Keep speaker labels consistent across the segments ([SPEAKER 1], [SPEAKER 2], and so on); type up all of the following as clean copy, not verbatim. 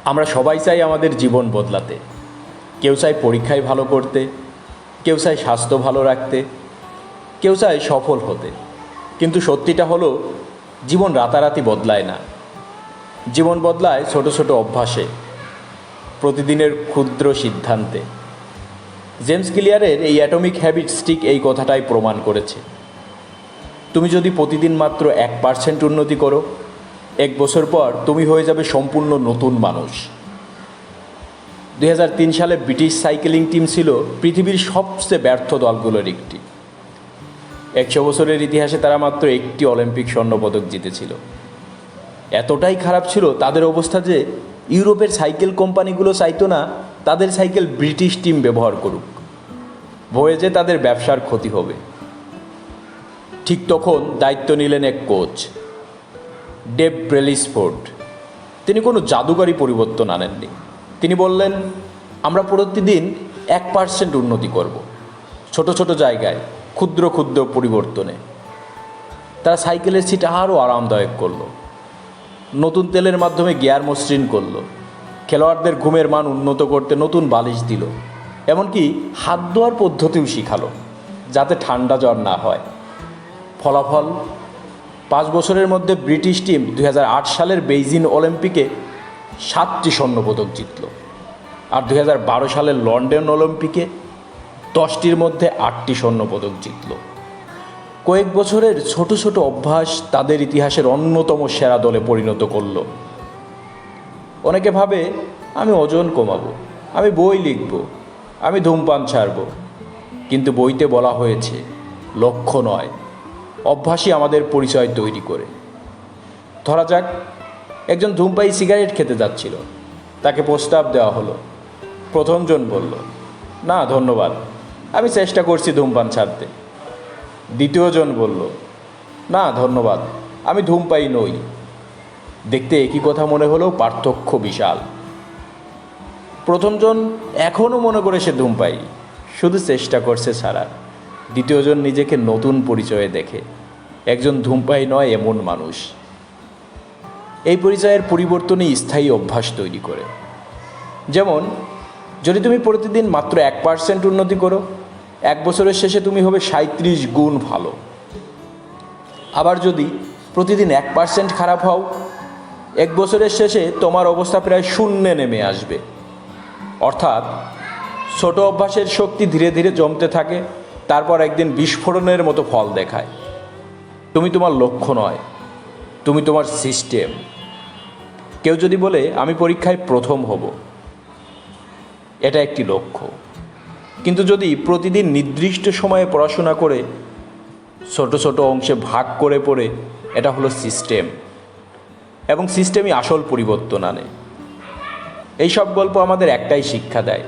[SPEAKER 1] আমরা সবাই চাই আমাদের জীবন বদলাতে। কেউ চায় পরীক্ষায় ভালো করতে, কেউ চায় স্বাস্থ্য ভালো রাখতে, কেউ চায় সফল হতে। কিন্তু সত্যিটা হলো, জীবন রাতারাতি বদলায় না। জীবন বদলায় ছোট ছোট অভ্যাসে, প্রতিদিনের ক্ষুদ্র সিদ্ধান্তে। জেমস ক্লিয়ারের এই অ্যাটমিক হ্যাবিটস ঠিক এই কথাটাই প্রমাণ করেছে। তুমি যদি প্রতিদিন মাত্র 1% উন্নতি করো, 1 বছর পর তুমি হয়ে যাবে সম্পূর্ণ নতুন মানুষ। 2003 সালে ব্রিটিশ সাইকেলিং টিম ছিল পৃথিবীর সবচেয়ে ব্যর্থ দলগুলোর একটি। 100 বছরের ইতিহাসে তারা মাত্র একটি অলিম্পিক স্বর্ণপদক জিতেছিল। এতটাই খারাপ ছিল তাদের অবস্থা যে ইউরোপের সাইকেল কোম্পানিগুলো চাইতো না তাদের সাইকেল ব্রিটিশ টিম ব্যবহার করুক, ভয়ে যে তাদের ব্যবসার ক্ষতি হবে। ঠিক তখন দায়িত্ব নিলেন এক কোচ, ডেভ ব্রেলিসফোর্ড। তিনি কোনো জাদুকরী পরিবর্তন আনেননি। তিনি বললেন, আমরা প্রতিদিন 1% উন্নতি করব, ছোট ছোট জায়গায়, ক্ষুদ্র ক্ষুদ্র পরিবর্তনে। তারা সাইকেলের সিট আরও আরামদায়ক করলো, নতুন তেলের মাধ্যমে গিয়ার মসৃণ করলো, খেলোয়াড়দের ঘুমের মান উন্নত করতে নতুন বালিশ দিল, এমনকি হাত ধোয়ার পদ্ধতিও শিখালো যাতে ঠান্ডা জ্বর না হয়। ফলাফল, 5 বছরের মধ্যে ব্রিটিশ টিম 2008 সালের বেইজিং অলিম্পিকে 7টি স্বর্ণপদক জিতল, আর 2012 সালের লন্ডন অলিম্পিকে 10টির মধ্যে 8টি স্বর্ণপদক জিতল। কয়েক বছরের ছোট ছোট অভ্যাস তাদের ইতিহাসের অন্যতম সেরা দলে পরিণত করল। অনেকে ভাবে, আমি ওজন কমাবো, আমি বই লিখব, আমি ধূমপান ছাড়ব। কিন্তু বইতে বলা হয়েছে, লক্ষ্য নয়, অভ্যাসই আমাদের পরিচয় তৈরি করে। ধরা যাক, একজন ধূমপায়ী সিগারেট খেতে যাচ্ছিল, তাকে প্রস্তাব দেওয়া হলো। প্রথমজন বলল, না ধন্যবাদ, আমি চেষ্টা করছি ধূমপান ছাড়তে। দ্বিতীয়জন বলল, না ধন্যবাদ, আমি ধূমপায়ী নই। দেখতে একই কথা মনে হলেও পার্থক্য বিশাল। প্রথমজন এখনও মনে করে সে ধূমপায়ী, শুধু চেষ্টা করছে ছাড়ার। দ্বিতীয়জন নিজেকে নতুন পরিচয়ে দেখে, একজন ধূমপায়ী নয় এমন মানুষ। এই পরিচয়ের পরিবর্তনই স্থায়ী অভ্যাস তৈরি করে। যেমন, যদি তুমি প্রতিদিন মাত্র 1% উন্নতি করো, 1 বছরের শেষে তুমি হবে 37 গুণ ভালো। আবার যদি প্রতিদিন 1% খারাপ হও, 1 বছরের শেষে তোমার অবস্থা প্রায় শূন্যে নেমে আসবে। অর্থাৎ ছোট অভ্যাসের শক্তি ধীরে ধীরে জমতে থাকে, তারপর একদিন বিস্ফোরণের মতো ফল দেখায়। তুমি তোমার লক্ষ্য নয়, তুমি তোমার সিস্টেম। কেউ যদি বলে, আমি পরীক্ষায় প্রথম হব, এটা একটি লক্ষ্য। কিন্তু যদি প্রতিদিন নির্দিষ্ট সময়ে পড়াশোনা করে ছোট ছোট অংশে ভাগ করে পড়ে, এটা হলো সিস্টেম। এবং সিস্টেমই আসল পরিবর্তন আনে। এই সব গল্প আমাদের একটাই শিক্ষা দেয়,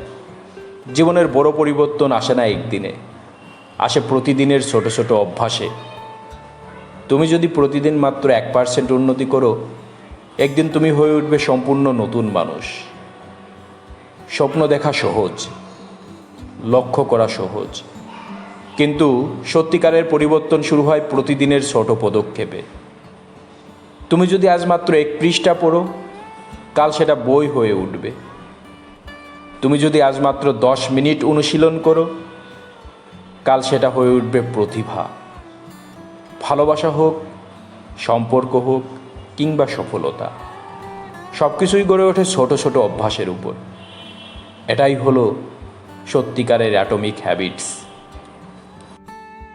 [SPEAKER 1] জীবনের বড় পরিবর্তন আসে না একদিনে, আসে প্রতিদিনের ছোট ছোট অভ্যাসে। তুমি যদি প্রতিদিন মাত্র 1% উন্নতি করো, একদিন তুমি হয়ে উঠবে সম্পূর্ণ নতুন মানুষ। স্বপ্ন দেখা সহজ, লক্ষ্য করা সহজ, কিন্তু সত্যিকারের পরিবর্তন শুরু হয় প্রতিদিনের ছোট পদক্ষেপে। তুমি যদি আজ মাত্র 1 পৃষ্ঠা পড়ো, কাল সেটা বই হয়ে উঠবে। তুমি যদি আজ মাত্র 10 মিনিট অনুশীলন করো, কাল সেটা হয়ে উঠবে প্রতিভা। ভালোবাসা হোক, সম্পর্ক হোক, কিংবা সফলতা, সব কিছুই গড়ে ওঠে ছোট ছোট অভ্যাসের উপর। এটাই হলো সত্যিকারের অ্যাটমিক হ্যাবিটস।